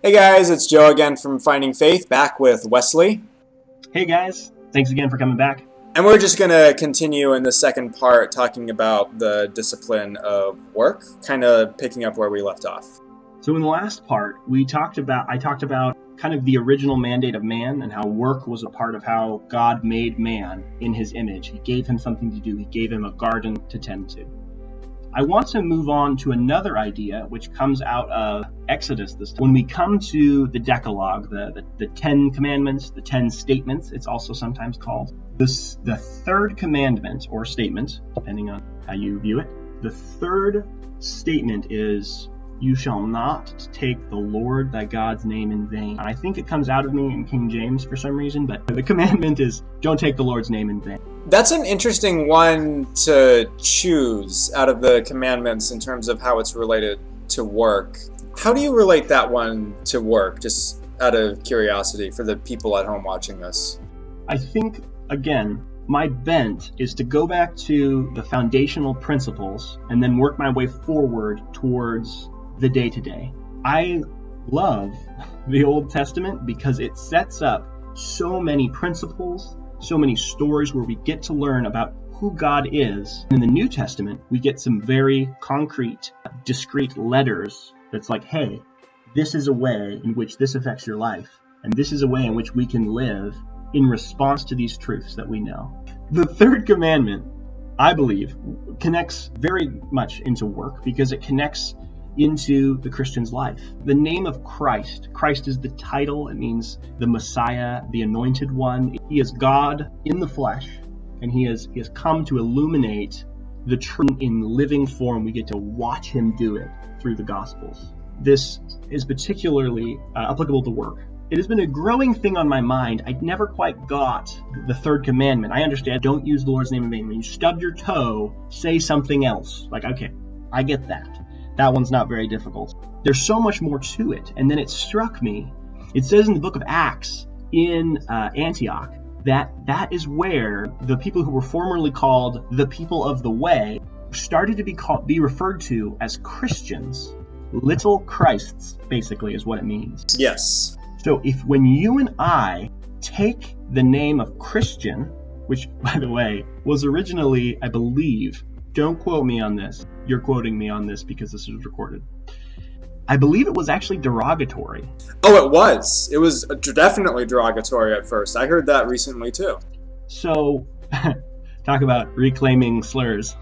Hey guys, it's Joe again from Finding Faith, back with Wesley. Hey guys, thanks again for coming back. And we're just going to continue in the second part talking about the discipline of work, kind of picking up where we left off. So in the last part, I talked about kind of the original mandate of man and how work was a part of how God made man in his image. He gave him something to do. He gave him a garden to tend to. I want to move on to another idea which comes out of Exodus this time. When we come to the Decalogue, the 10 commandments, the 10 statements, it's also sometimes called. The third commandment or statement, depending on how you view it, the third statement is, "You shall not take the Lord thy God's name in vain." I think it comes out of me in King James for some reason, but the commandment is, don't take the Lord's name in vain. That's an interesting one to choose out of the commandments in terms of how it's related to work. How do you relate that one to work, just out of curiosity for the people at home watching this? I think, again, my bent is to go back to the foundational principles and then work my way forward towards the day-to-day. I love the Old Testament because it sets up so many principles, so many stories where we get to learn about who God is. In the New Testament, we get some very concrete, discrete letters that's like, hey, this is a way in which this affects your life, and this is a way in which we can live in response to these truths that we know. The third commandment, I believe, connects very much into work because it connects into the Christian's life. The name of Christ. Christ is the title. It means the Messiah, the anointed one. He is God in the flesh, and he has come to illuminate the truth in living form. We get to watch him do it through the Gospels. This is particularly applicable to work. It has been a growing thing on my mind. I never quite got the third commandment. I understand, don't use the Lord's name in vain. When you stub your toe, say something else. Like, okay, I get that. That one's not very difficult. There's so much more to it. And then it struck me, it says in the book of Acts in Antioch that is where the people who were formerly called the people of the way started to be referred to as Christians. Little Christs, basically, is what it means. Yes. So when you and I take the name of Christian, which, by the way, was originally, I believe, don't quote me on this. You're quoting me on this because this is recorded. I believe it was actually derogatory. Oh, it was. It was definitely derogatory at first. I heard that recently too. So, talk about reclaiming slurs.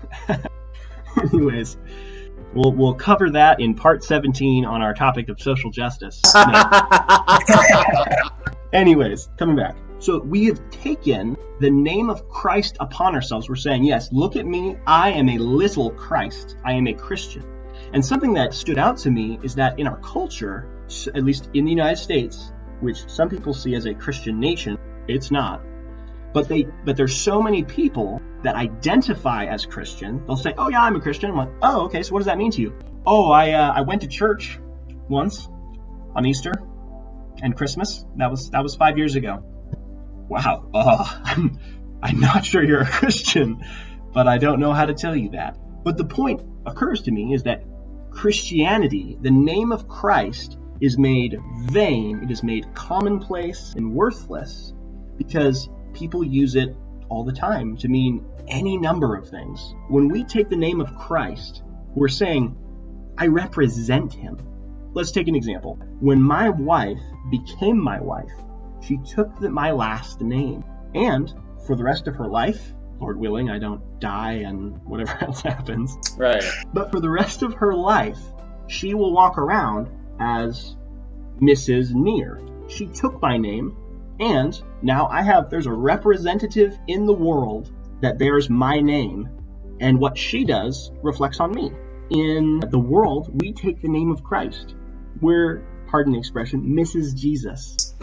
Anyways, we'll cover that in part 17 on our topic of social justice. Anyways, coming back. So we have taken the name of Christ upon ourselves. We're saying, yes, look at me. I am a little Christ. I am a Christian. And something that stood out to me is that in our culture, at least in the United States, which some people see as a Christian nation, it's not. But there's so many people that identify as Christian. They'll say, oh yeah, I'm a Christian. I'm like, oh, okay, so what does that mean to you? Oh, I went to church once on Easter and Christmas. That was 5 years ago. Wow, I'm not sure you're a Christian, but I don't know how to tell you that. But the point occurs to me is that Christianity, the name of Christ, is made vain, it is made commonplace and worthless because people use it all the time to mean any number of things. When we take the name of Christ, we're saying, I represent him. Let's take an example. When my wife became my wife, she took my last name, and for the rest of her life, Lord willing, I don't die and whatever else happens. Right. But for the rest of her life, she will walk around as Mrs. Neer. She took my name, and now there's a representative in the world that bears my name, and what she does reflects on me. In the world, we take the name of Christ. We're, pardon the expression, Mrs. Jesus.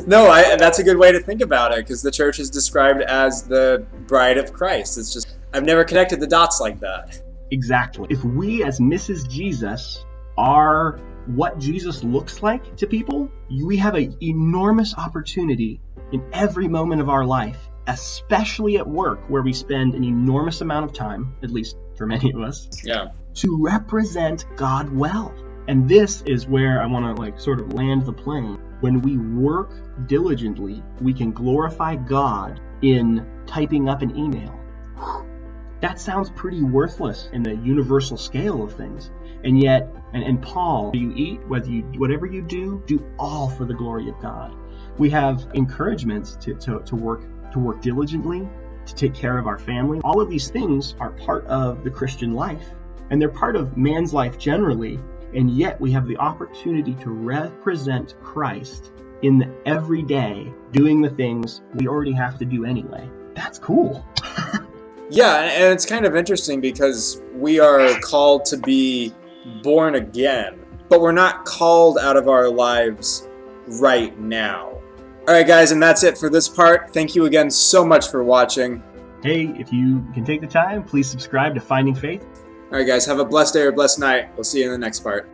No, that's a good way to think about it, because the church is described as the bride of Christ. It's just, I've never connected the dots like that. Exactly. If we as Mrs. Jesus are what Jesus looks like to people, we have an enormous opportunity in every moment of our life, especially at work, where we spend an enormous amount of time, at least for many of us, yeah, to represent God well. And this is where I want to like sort of land the plane. When we work diligently, we can glorify God in typing up an email. That sounds pretty worthless in the universal scale of things. And yet, and Paul, you eat, whatever you do all for the glory of God. We have encouragements to work diligently, to take care of our family. All of these things are part of the Christian life, and they're part of man's life generally. And yet we have the opportunity to represent Christ in the everyday, doing the things we already have to do anyway. That's cool. Yeah, and it's kind of interesting because we are called to be born again, but we're not called out of our lives right now. All right, guys, and that's it for this part. Thank you again so much for watching. Hey, if you can take the time, please subscribe to Finding Faith. All right, guys, have a blessed day or blessed night. We'll see you in the next part.